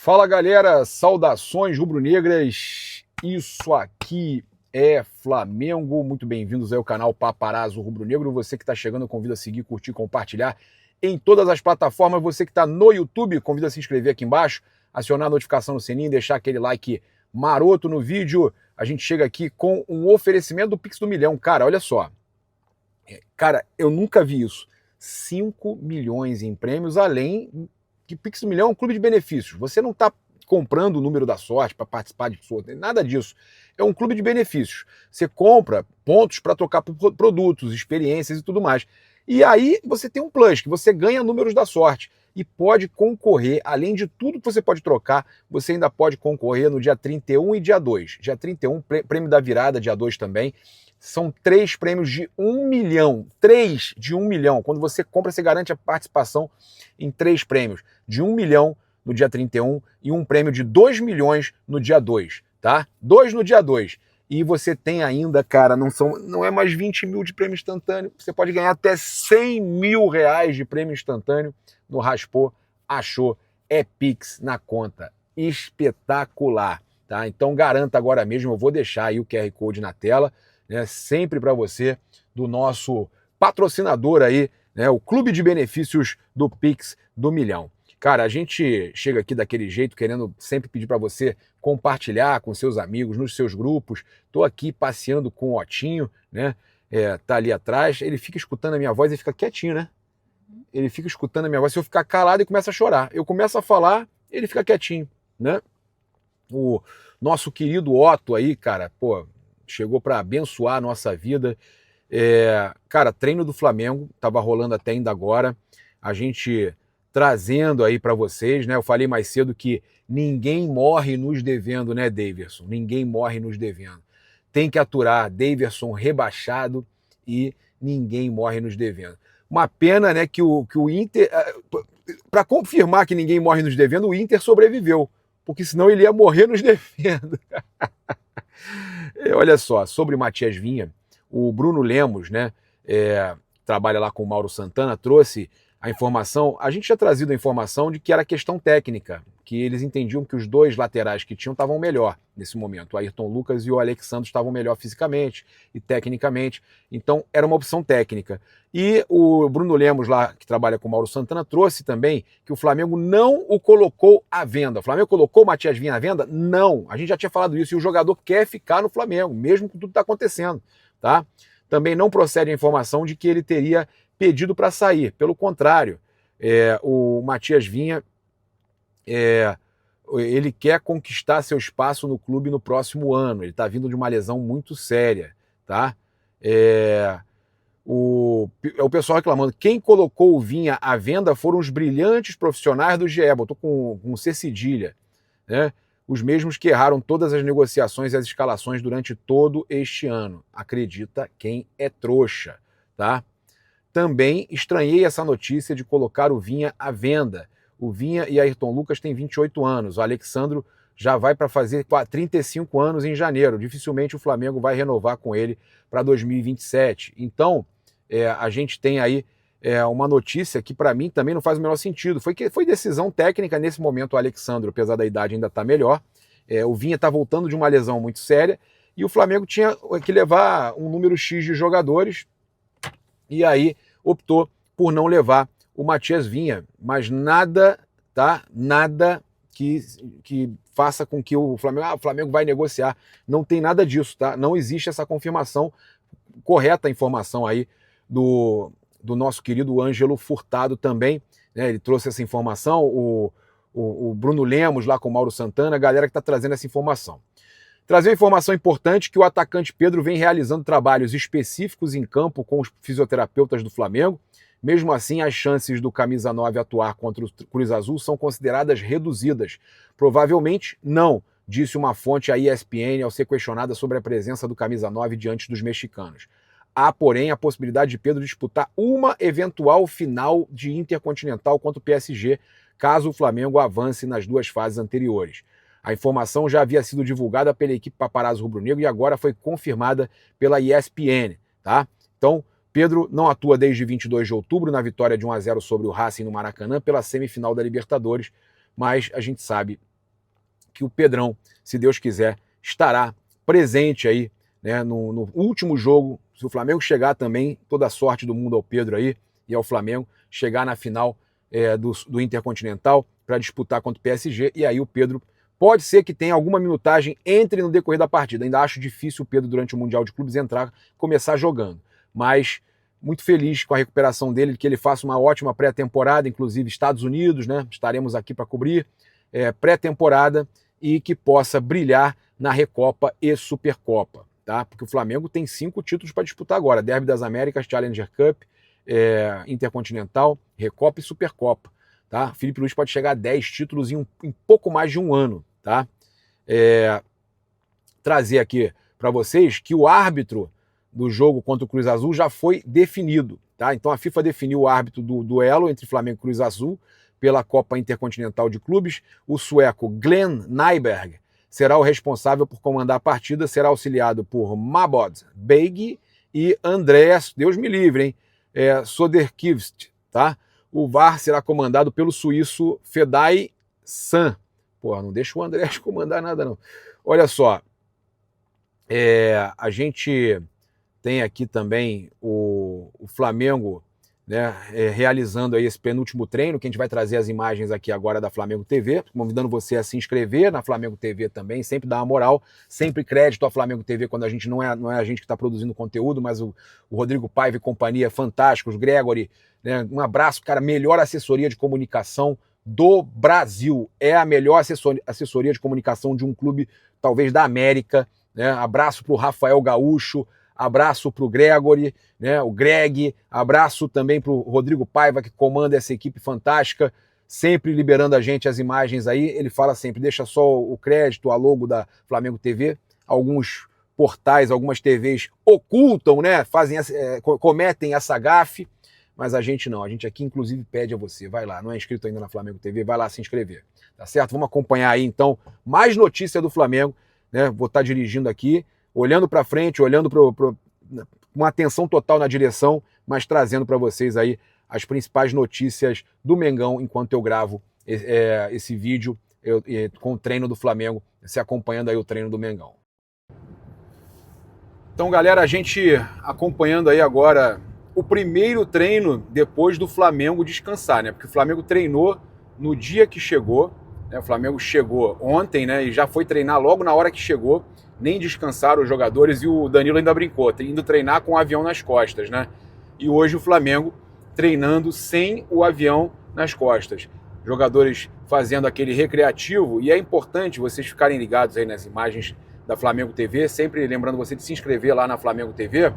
Fala galera, saudações rubro-negras, isso aqui é Flamengo, muito bem-vindos aí ao canal Paparazzo Rubro-Negro, você que está chegando eu convido a seguir, curtir, compartilhar em todas as plataformas, você que está no YouTube, convido a se inscrever aqui embaixo, acionar a notificação no sininho, deixar aquele like maroto no vídeo, a gente chega aqui com um oferecimento do Pix do Milhão, cara, olha só, cara, eu nunca vi isso, 5 milhões em prêmios, além que Pix do Milhão é um clube de benefícios. Você não está comprando o número da sorte para participar de sorteio, nada disso. É um clube de benefícios. Você compra pontos para trocar por produtos, experiências e tudo mais. E aí você tem um plus, que você ganha números da sorte e pode concorrer, além de tudo que você pode trocar, você ainda pode concorrer no dia 31 e dia 2. Dia 31, prêmio da virada, dia 2 também. São 3 prêmios de 1 milhão. 3 de 1 milhão. Quando você compra, você garante a participação em 3 prêmios. De 1 milhão no dia 31 e um prêmio de 2 milhões no dia 2, tá? 2 no dia 2. E você tem ainda, cara, não é mais 20 mil de prêmio instantâneo. Você pode ganhar até 100 mil reais de prêmio instantâneo no Raspou, Achou, é Pix na conta. Espetacular, tá? Então garanta agora mesmo. Eu vou deixar aí o QR Code na tela, né, sempre para você, do nosso patrocinador aí, né, o Clube de Benefícios do Pix do Milhão. Cara, a gente chega aqui daquele jeito, querendo sempre pedir para você compartilhar com seus amigos, nos seus grupos. Tô aqui passeando com o Otinho, né, tá ali atrás, ele fica escutando a minha voz e fica quietinho, né? Ele fica escutando a minha voz, se eu ficar calado ele começa a chorar. Eu começo a falar, ele fica quietinho, né? O nosso querido Otto aí, cara, pô, chegou para abençoar a nossa vida. Cara, treino do Flamengo, estava rolando até ainda agora, a gente trazendo aí para vocês, né? Eu falei mais cedo que ninguém morre nos devendo, né, Daverson? Ninguém morre nos devendo. Tem que aturar, Daverson rebaixado e ninguém morre nos devendo. Uma pena, né, que o Inter, para confirmar que ninguém morre nos devendo, o Inter sobreviveu, porque senão ele ia morrer nos devendo. Olha só, sobre Matias Vinha, o Bruno Lemos, né, trabalha lá com o Mauro Santana, trouxe a informação, a gente tinha trazido a informação de que era questão técnica, que eles entendiam que os dois laterais que tinham estavam melhor nesse momento, o Ayrton Lucas e o Alexandre estavam melhor fisicamente e tecnicamente, então era uma opção técnica. E o Bruno Lemos lá, que trabalha com o Mauro Santana, trouxe também que o Flamengo não o colocou à venda. O Flamengo colocou o Matias Vinha à venda? Não, a gente já tinha falado isso, e o jogador quer ficar no Flamengo, mesmo com tudo que está acontecendo, tá? Também não procede a informação de que ele teria pedido para sair. Pelo contrário, o Matias Vinha, ele quer conquistar seu espaço no clube no próximo ano. Ele está vindo de uma lesão muito séria, tá? O pessoal reclamando. Quem colocou o Vinha à venda foram os brilhantes profissionais do GE. Botou com C cedilha, né? Os mesmos que erraram todas as negociações e as escalações durante todo este ano. Acredita quem é trouxa, tá? Também estranhei essa notícia de colocar o Vinha à venda. O Vinha e Ayrton Lucas têm 28 anos. O Alexandro já vai para fazer 35 anos em janeiro. Dificilmente o Flamengo vai renovar com ele para 2027. Então, a gente tem aí uma notícia que para mim também não faz o menor sentido. Foi decisão técnica nesse momento. O Alexandro, apesar da idade, ainda está melhor. O Vinha está voltando de uma lesão muito séria e o Flamengo tinha que levar um número X de jogadores e aí optou por não levar o Matias Vinha, mas nada, tá? Nada que faça com que o Flamengo vai negociar. Não tem nada disso, tá? Não existe essa confirmação, correta a informação aí do nosso querido Ângelo Furtado também, né? Ele trouxe essa informação, o Bruno Lemos lá com o Mauro Santana, a galera que está trazendo essa informação. Trazer uma informação importante que o atacante Pedro vem realizando trabalhos específicos em campo com os fisioterapeutas do Flamengo. Mesmo assim, as chances do camisa 9 atuar contra o Cruz Azul são consideradas reduzidas. Provavelmente não, disse uma fonte à ESPN ao ser questionada sobre a presença do camisa 9 diante dos mexicanos. Há, porém, a possibilidade de Pedro disputar uma eventual final de Intercontinental contra o PSG, caso o Flamengo avance nas 2 fases anteriores. A informação já havia sido divulgada pela equipe Paparazzo Rubro-Negro e agora foi confirmada pela ESPN, tá? Então, Pedro não atua desde 22 de outubro na vitória de 1-0 sobre o Racing no Maracanã pela semifinal da Libertadores, mas a gente sabe que o Pedrão, se Deus quiser, estará presente aí, né, no último jogo. Se o Flamengo chegar também, toda a sorte do mundo ao Pedro aí e ao Flamengo, chegar na final do Intercontinental para disputar contra o PSG, e aí o Pedro pode ser que tenha alguma minutagem, entre no decorrer da partida. Ainda acho difícil o Pedro, durante o Mundial de Clubes, começar jogando. Mas muito feliz com a recuperação dele, que ele faça uma ótima pré-temporada, inclusive Estados Unidos, né? Estaremos aqui para cobrir pré-temporada, e que possa brilhar na Recopa e Supercopa, tá? Porque o Flamengo tem 5 títulos para disputar agora: Derby das Américas, Challenger Cup, Intercontinental, Recopa e Supercopa, tá? Felipe Luiz pode chegar a 10 títulos em pouco mais de um ano, tá? Trazer aqui para vocês que o árbitro do jogo contra o Cruz Azul já foi definido, tá? Então a FIFA definiu o árbitro do duelo entre Flamengo e Cruz Azul pela Copa Intercontinental de Clubes. O sueco Glenn Nyberg será o responsável por comandar a partida, será auxiliado por Mabod Beig e Andreas, Deus me livre, hein? Soderqvist, tá? O VAR será comandado pelo suíço Fedai San. Porra, não deixa o Andreas comandar nada, não. Olha só, a gente tem aqui também o Flamengo, né, realizando aí esse penúltimo treino, que a gente vai trazer as imagens aqui agora da Flamengo TV, convidando você a se inscrever na Flamengo TV também, sempre dá uma moral, sempre crédito à Flamengo TV quando a gente não é a gente que está produzindo conteúdo, mas o Rodrigo Paiva e companhia, fantásticos, Gregory, né, um abraço, cara, melhor assessoria de comunicação do Brasil, é a melhor assessoria de comunicação de um clube, talvez da América, né? Abraço para o Rafael Gaúcho, abraço para o Gregory, né, o Greg, abraço também para o Rodrigo Paiva, que comanda essa equipe fantástica, sempre liberando a gente as imagens aí. Ele fala sempre, deixa só o crédito, a logo da Flamengo TV. Alguns portais, algumas TVs ocultam, né, cometem essa gafe, mas a gente não. A gente aqui, inclusive, pede a você, vai lá, não é inscrito ainda na Flamengo TV, vai lá se inscrever, tá certo? Vamos acompanhar aí, então, mais notícia do Flamengo, né? Vou estar dirigindo aqui, olhando para frente, olhando com uma atenção total na direção, mas trazendo para vocês aí as principais notícias do Mengão enquanto eu gravo esse vídeo com o treino do Flamengo, se acompanhando aí o treino do Mengão. Então, galera, a gente acompanhando aí agora o primeiro treino depois do Flamengo descansar, né? Porque o Flamengo treinou no dia que chegou, né? O Flamengo chegou ontem, né? E já foi treinar logo na hora que chegou. Nem descansaram os jogadores, e o Danilo ainda brincou, indo treinar com o avião nas costas, né? E hoje o Flamengo treinando sem o avião nas costas. Jogadores fazendo aquele recreativo, e é importante vocês ficarem ligados aí nas imagens da Flamengo TV, sempre lembrando você de se inscrever lá na Flamengo TV,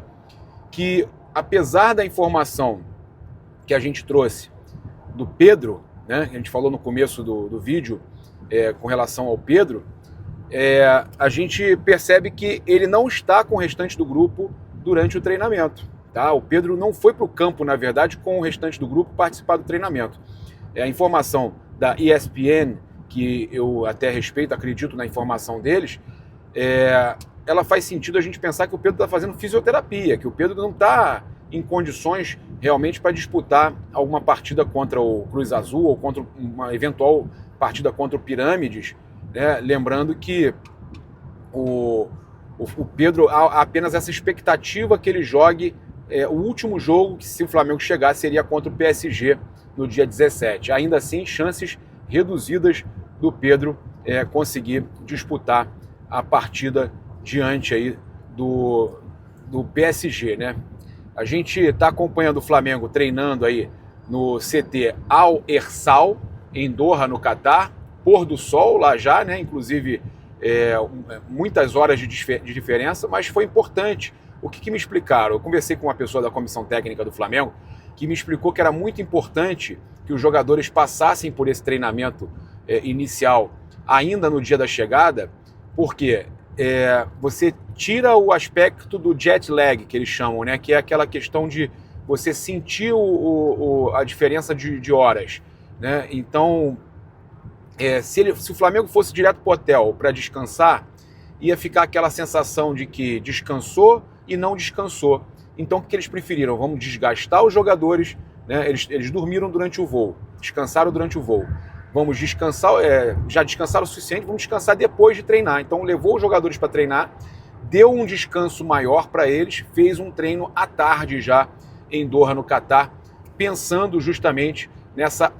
que apesar da informação que a gente trouxe do Pedro, né? Que a gente falou no começo do vídeo com relação ao Pedro, a gente percebe que ele não está com o restante do grupo durante o treinamento, tá? O Pedro não foi para o campo, na verdade, com o restante do grupo participar do treinamento. A informação da ESPN, que eu até respeito, acredito na informação deles, ela faz sentido a gente pensar que o Pedro está fazendo fisioterapia, que o Pedro não está em condições realmente para disputar alguma partida contra o Cruz Azul ou contra uma eventual partida contra o Pirâmides, né? Lembrando que o Pedro, há apenas essa expectativa que ele jogue o último jogo, que se o Flamengo chegar seria contra o PSG no dia 17. Ainda assim, chances reduzidas do Pedro conseguir disputar a partida diante aí do PSG, né? A gente está acompanhando o Flamengo treinando aí no CT Al Ersal, em Doha, no Catar, pôr do sol lá já, né? Inclusive muitas horas de diferença, mas foi importante. O que me explicaram? Eu conversei com uma pessoa da comissão técnica do Flamengo que me explicou que era muito importante que os jogadores passassem por esse treinamento inicial ainda no dia da chegada, porque você tira o aspecto do jet lag, que eles chamam, né? Que é aquela questão de você sentir a diferença de horas, né? Então, se o Flamengo fosse direto para o hotel para descansar, ia ficar aquela sensação de que descansou e não descansou. Então, o que eles preferiram? Vamos desgastar os jogadores, né? Eles dormiram durante o voo, descansaram durante o voo. vamos descansar, já descansaram o suficiente, vamos descansar depois de treinar. Então levou os jogadores para treinar, deu um descanso maior para eles, fez um treino à tarde já em Doha, no Catar, pensando justamente nessa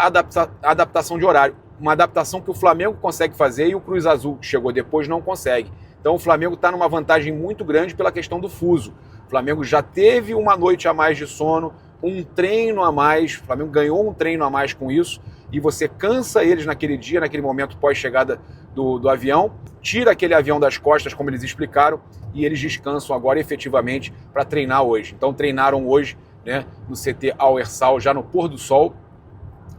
adaptação de horário. Uma adaptação que o Flamengo consegue fazer e o Cruz Azul, que chegou depois, não consegue. Então o Flamengo está numa vantagem muito grande pela questão do fuso. O Flamengo já teve uma noite a mais de sono, um treino a mais, o Flamengo ganhou um treino a mais com isso, e você cansa eles naquele dia, naquele momento pós-chegada do avião, tira aquele avião das costas, como eles explicaram, e eles descansam agora efetivamente para treinar hoje. Então treinaram hoje, né, no CT Al Hersal, já no pôr do sol,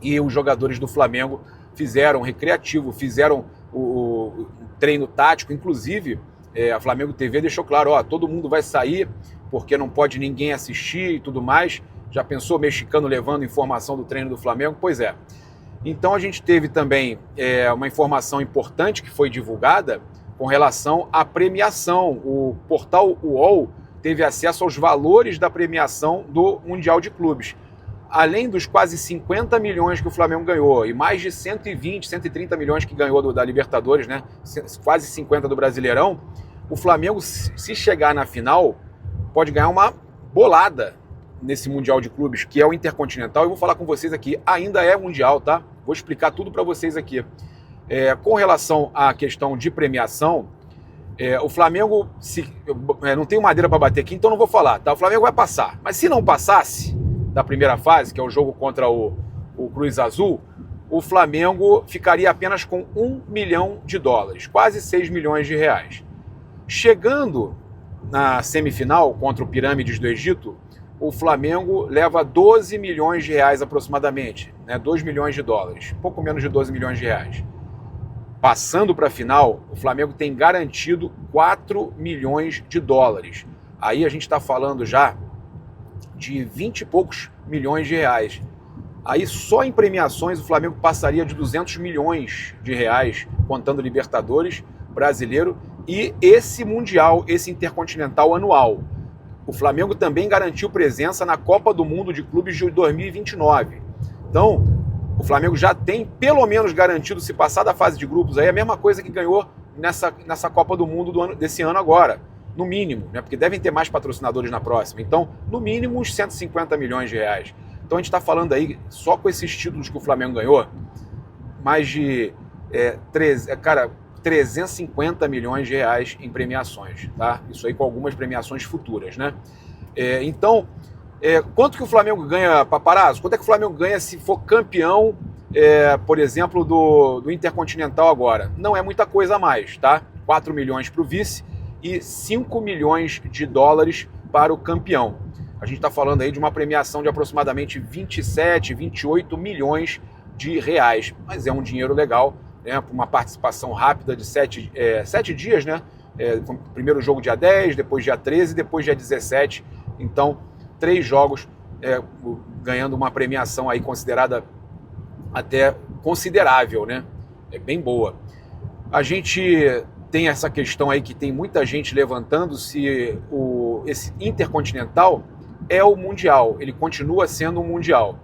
e os jogadores do Flamengo fizeram recreativo, fizeram o treino tático, inclusive a Flamengo TV deixou claro, todo mundo vai sair porque não pode ninguém assistir e tudo mais. Já pensou mexicano levando informação do treino do Flamengo? Pois é. Então a gente teve também uma informação importante que foi divulgada com relação à premiação. O portal UOL teve acesso aos valores da premiação do Mundial de Clubes. Além dos quase 50 milhões que o Flamengo ganhou e mais de 120, 130 milhões que ganhou da Libertadores, né? Quase 50 do Brasileirão, o Flamengo, se chegar na final, pode ganhar uma bolada nesse Mundial de Clubes, que é o Intercontinental. Eu vou falar com vocês aqui, ainda é Mundial, tá? Vou explicar tudo para vocês aqui. Com relação à questão de premiação, o Flamengo, não tenho madeira para bater aqui, então não vou falar, tá? O Flamengo vai passar, mas se não passasse da primeira fase, que é o jogo contra o Cruz Azul, o Flamengo ficaria apenas com $1 milhão, quase 6 milhões de reais. Chegando na semifinal contra o Pirâmides do Egito, o Flamengo leva 12 milhões de reais aproximadamente, né? 2 milhões de dólares, pouco menos de 12 milhões de reais. Passando para a final, o Flamengo tem garantido 4 milhões de dólares. Aí a gente está falando já de 20 e poucos milhões de reais. Aí só em premiações o Flamengo passaria de 200 milhões de reais, contando Libertadores, Brasileiro e esse Mundial, esse Intercontinental anual. O Flamengo também garantiu presença na Copa do Mundo de Clubes de 2029. Então, o Flamengo já tem pelo menos garantido, se passar da fase de grupos, aí é a mesma coisa que ganhou nessa Copa do Mundo desse ano agora. No mínimo, né? Porque devem ter mais patrocinadores na próxima. Então, no mínimo, uns 150 milhões de reais. Então, a gente está falando aí, só com esses títulos que o Flamengo ganhou, mais de 350 milhões de reais em premiações, tá? Isso aí com algumas premiações futuras, né? Então, quanto que o Flamengo ganha, Paparazzo? Quanto é que o Flamengo ganha se for campeão, por exemplo, do Intercontinental agora? Não é muita coisa a mais, tá? 4 milhões para o vice e 5 milhões de dólares para o campeão. A gente está falando aí de uma premiação de aproximadamente 27, 28 milhões de reais, mas é um dinheiro legal, né, para uma participação rápida de 7 dias, né? Primeiro jogo dia 10, depois dia 13, depois dia 17, então 3 jogos ganhando uma premiação aí considerada até considerável, né? É bem boa. A gente tem essa questão aí que tem muita gente levantando se esse Intercontinental é o Mundial, ele continua sendo um Mundial.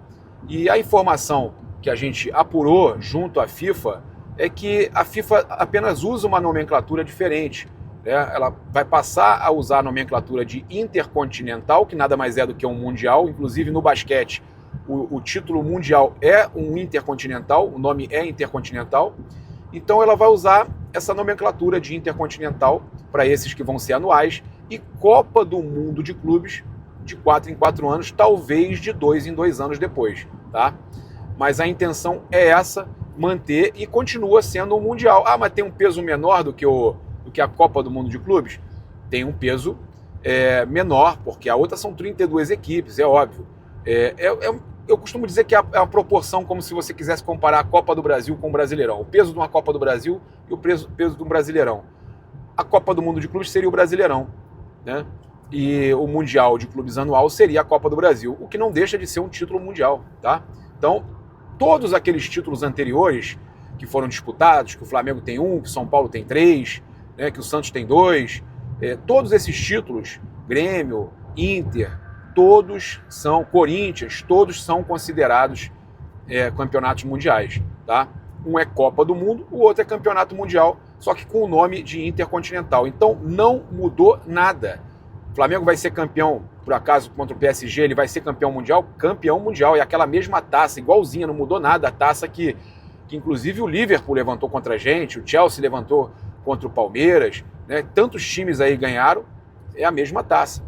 E a informação que a gente apurou junto à FIFA é que a FIFA apenas usa uma nomenclatura diferente, né? Ela vai passar a usar a nomenclatura de Intercontinental, que nada mais é do que um Mundial. Inclusive no basquete, o título mundial é um Intercontinental, o nome é Intercontinental. Então ela vai usar essa nomenclatura de Intercontinental para esses que vão ser anuais, e Copa do Mundo de Clubes de 4 em 4 anos, talvez de 2 em 2 anos depois, tá? Mas a intenção é essa, manter, e continua sendo um Mundial. Mas tem um peso menor do que a Copa do Mundo de Clubes? Tem um peso menor, porque a outra são 32 equipes, é óbvio. Eu costumo dizer que é uma proporção como se você quisesse comparar a Copa do Brasil com o Brasileirão. O peso de uma Copa do Brasil e o peso de um Brasileirão. A Copa do Mundo de Clubes seria o Brasileirão, né? E o Mundial de Clubes anual seria a Copa do Brasil, o que não deixa de ser um título mundial, tá? Então, todos aqueles títulos anteriores que foram disputados, que o Flamengo tem 1, que o São Paulo tem 3, né, que o Santos tem 2, todos esses títulos, Grêmio, Inter, todos são, Corinthians, todos são considerados campeonatos mundiais, tá? Um é Copa do Mundo, o outro é Campeonato Mundial, só que com o nome de Intercontinental. Então não mudou nada. O Flamengo vai ser campeão, por acaso, contra o PSG, ele vai ser campeão mundial? Campeão mundial, e aquela mesma taça, igualzinha, não mudou nada. A taça que inclusive o Liverpool levantou contra a gente, o Chelsea levantou contra o Palmeiras, né? Tantos times aí ganharam, é a mesma taça.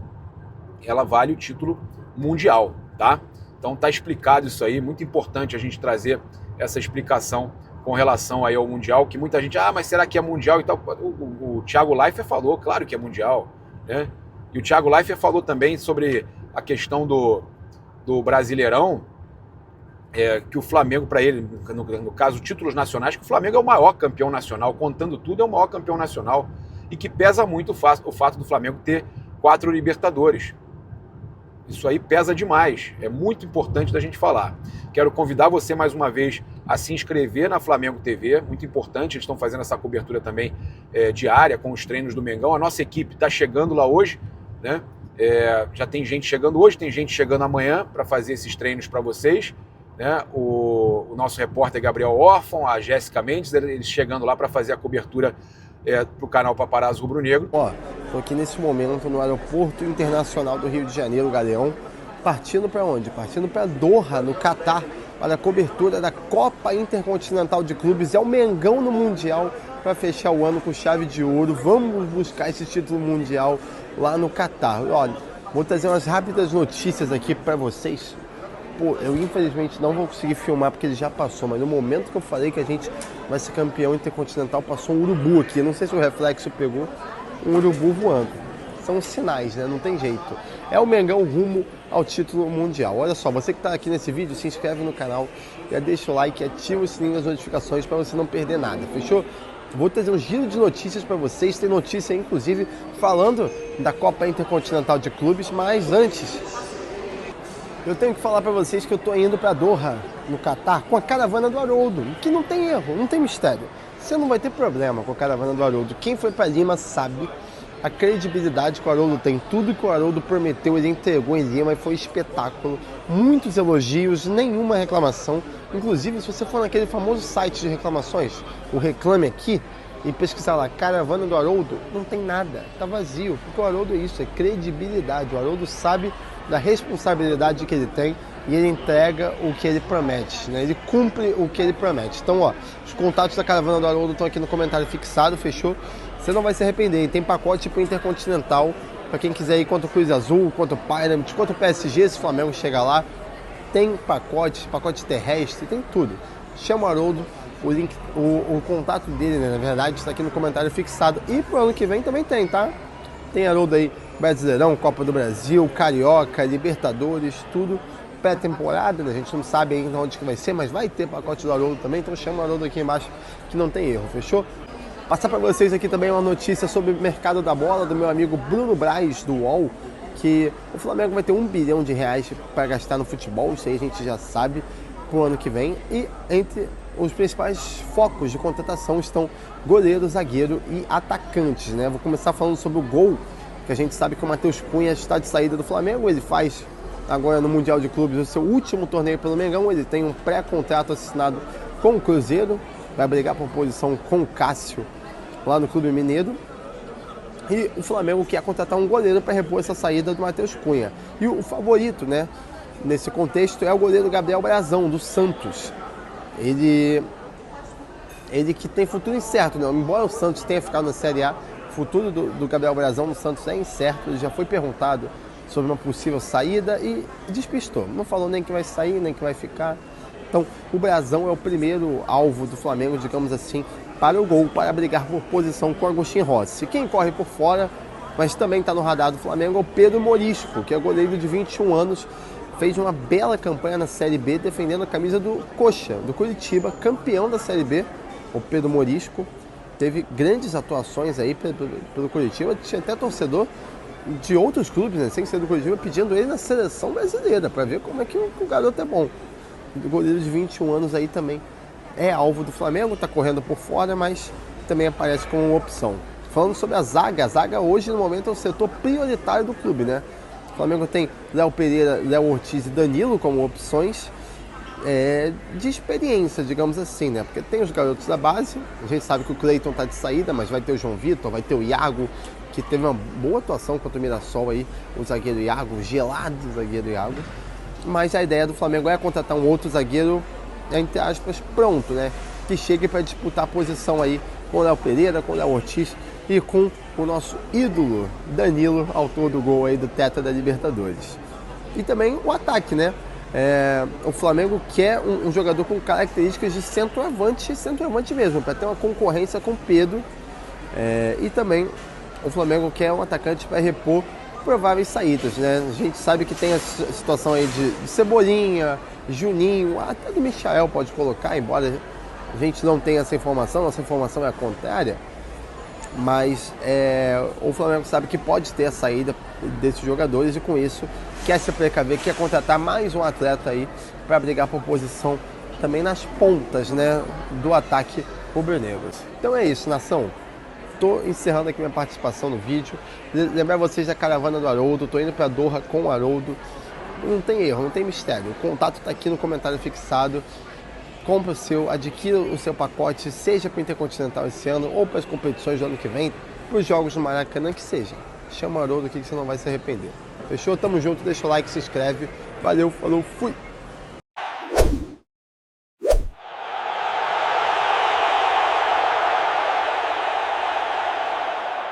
Ela vale o título mundial, tá? Então tá explicado isso aí, muito importante a gente trazer essa explicação com relação aí ao Mundial, que muita gente, mas será que é Mundial e tal? O Thiago Leifert falou, claro que é Mundial, né? E o Thiago Leifert falou também sobre a questão do Brasileirão, que o Flamengo, para ele, no caso, títulos nacionais, que o Flamengo é o maior campeão nacional, contando tudo, é o maior campeão nacional, e que pesa muito o fato do Flamengo ter 4 Libertadores. Isso aí pesa demais, é muito importante da gente falar. Quero convidar você mais uma vez a se inscrever na Flamengo TV, muito importante, eles estão fazendo essa cobertura também diária com os treinos do Mengão. A nossa equipe está chegando lá hoje, né? Já tem gente chegando hoje, tem gente chegando amanhã para fazer esses treinos para vocês, né? O nosso repórter Gabriel Orfan, a Jéssica Mendes, eles chegando lá para fazer a cobertura para o canal Paparazzo Rubro Negro. Estou aqui nesse momento no Aeroporto Internacional do Rio de Janeiro, Galeão, partindo para onde? Partindo para Doha, no Catar, para a cobertura da Copa Intercontinental de Clubes. É o Mengão no Mundial para fechar o ano com chave de ouro. Vamos buscar esse título mundial lá no Catar. Olha, vou trazer umas rápidas notícias aqui para vocês. Eu infelizmente não vou conseguir filmar porque ele já passou, mas no momento que eu falei que a gente vai ser campeão intercontinental, passou um urubu aqui. Não sei se o reflexo pegou, um urubu voando. São sinais, né? Não tem jeito. É o Mengão rumo ao título mundial. Olha só, você que está aqui nesse vídeo, se inscreve no canal, já deixa o like e ativa o sininho das notificações para você não perder nada, fechou? Vou trazer um giro de notícias para vocês. Tem notícia, inclusive, falando da Copa Intercontinental de Clubes, mas antes eu tenho que falar para vocês que eu estou indo para Doha, no Catar, com a caravana do Haroldo, que não tem erro, não tem mistério. Você não vai ter problema com a caravana do Haroldo. Quem foi para Lima sabe a credibilidade que o Haroldo tem. Tudo que o Haroldo prometeu, ele entregou em Lima e foi espetáculo. Muitos elogios, nenhuma reclamação. Inclusive, se você for naquele famoso site de reclamações, o Reclame Aqui, e pesquisar lá, caravana do Haroldo, não tem nada, tá vazio. Porque o Haroldo é isso, é credibilidade. O Haroldo sabe da responsabilidade que ele tem e ele entrega o que ele promete, né? Ele cumpre o que ele promete. Então, os contatos da caravana do Haroldo estão aqui no comentário fixado, fechou? Você não vai se arrepender. Tem pacote tipo Intercontinental para quem quiser ir contra o Cruz Azul, contra o Pyramid, contra o PSG, se o Flamengo chegar lá. Tem pacote terrestre, tem tudo. Chama o Haroldo, o link, o contato dele, né, na verdade, está aqui no comentário fixado. E pro ano que vem também tem, tá? Tem Haroldo aí, Brasileirão, Copa do Brasil, Carioca, Libertadores, tudo pré-temporada, né? A gente não sabe ainda onde que vai ser, mas vai ter pacote do Haroldo também, então chama o Haroldo aqui embaixo que não tem erro, fechou? Passar para vocês aqui também uma notícia sobre o mercado da bola do meu amigo Bruno Braz, do UOL, que o Flamengo vai ter R$1 bilhão para gastar no futebol, isso aí a gente já sabe, pro ano que vem, e entre os principais focos de contratação estão goleiro, zagueiro e atacantes, né? Vou começar falando sobre o gol, que a gente sabe que o Matheus Cunha está de saída do Flamengo, ele faz agora no Mundial de Clubes o seu último torneio pelo Mengão, ele tem um pré-contrato assinado com o Cruzeiro, vai brigar por posição com o Cássio lá no Clube Mineiro, e o Flamengo quer contratar um goleiro para repor essa saída do Matheus Cunha. E o favorito, né, nesse contexto é o goleiro Gabriel Brazão, do Santos. Ele que tem futuro incerto, né? Embora o Santos tenha ficado na Série A, o futuro do Gabriel Brazão no Santos é incerto. Ele já foi perguntado sobre uma possível saída e despistou. Não falou nem que vai sair, nem que vai ficar. Então, o Brazão é o primeiro alvo do Flamengo, digamos assim, para o gol, para brigar por posição com o Agostinho Rossi. Quem corre por fora, mas também está no radar do Flamengo, é o Pedro Morisco, que é goleiro de 21 anos, fez uma bela campanha na Série B, defendendo a camisa do Coxa, do Curitiba, campeão da Série B. O Pedro Morisco teve grandes atuações aí pelo Curitiba, tinha até torcedor de outros clubes, né, sem ser do Curitiba, pedindo ele na seleção brasileira, para ver como é que o garoto é bom. O goleiro de 21 anos aí também é alvo do Flamengo, está correndo por fora, mas também aparece como uma opção. Falando sobre a zaga hoje no momento é o setor prioritário do clube, né? O Flamengo tem Léo Pereira, Léo Ortiz e Danilo como opções. de experiência, digamos assim, né? Porque tem os garotos da base, a gente sabe que o Cleiton tá de saída, mas vai ter o João Vitor, vai ter o Iago, que teve uma boa atuação contra o Mirassol aí, o zagueiro Iago, o gelado zagueiro Iago. Mas a ideia do Flamengo é contratar um outro zagueiro, entre aspas, pronto, né? Que chegue para disputar a posição aí com o Léo Pereira, com o Léo Ortiz e com o nosso ídolo Danilo, autor do gol aí do Tetra da Libertadores. E também o ataque, né? O Flamengo quer um jogador com características de centroavante mesmo, para ter uma concorrência com o Pedro. E também o Flamengo quer um atacante para repor prováveis saídas, né? A gente sabe que tem a situação aí de Cebolinha, Juninho, até do Michael pode colocar, embora a gente não tenha essa informação, nossa informação é a contrária. Mas o Flamengo sabe que pode ter a saída desses jogadores e com isso quer se precaver, quer contratar mais um atleta aí para brigar por posição também nas pontas, né, do ataque rubro-negro. Então é isso, nação. Estou encerrando aqui minha participação no vídeo. Lembrar vocês da caravana do Haroldo, estou indo para Doha com o Haroldo. Não tem erro, não tem mistério. O contato está aqui no comentário fixado. Compre o seu, adquira o seu pacote, seja para o Intercontinental esse ano ou para as competições do ano que vem, para os jogos do Maracanã, que seja. Chama o Haroldo aqui que você não vai se arrepender. Fechou? Tamo junto, deixa o like, se inscreve. Valeu, falou, fui!